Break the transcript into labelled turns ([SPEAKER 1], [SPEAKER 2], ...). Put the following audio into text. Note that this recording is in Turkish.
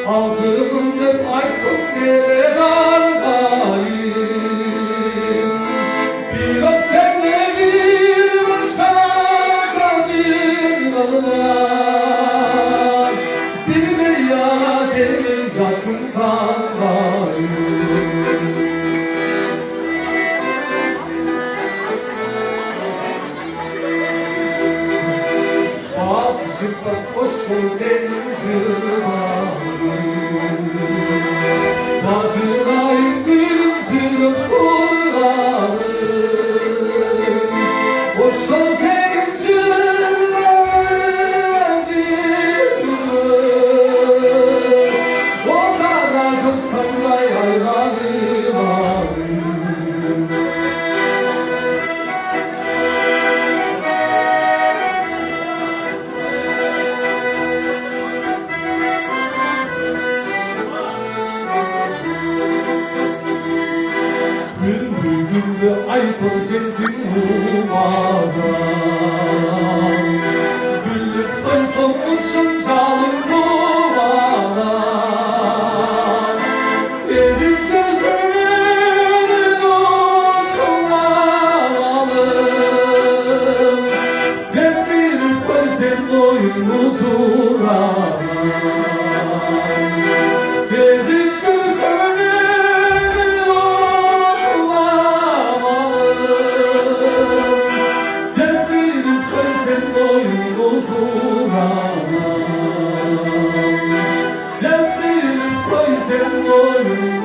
[SPEAKER 1] Aldığım hep aykut neler ağlayayım. Biraz senle bir başka çaldıralar. Bir meryana senin zakın kanlayım. Çıkmaz koşun senin kırmağın. Bacılayım gülümsünüp kulağın. Koşun senin çırağın. O kara göz kanlay hayranım. Güldü aykut sesin humadan. Güllük koysam uşun çalın duvadan. Sizin gözümün uşunlaralım. Ses verip koysam boynuzuna. Sizin Sesini koy sen boynuna.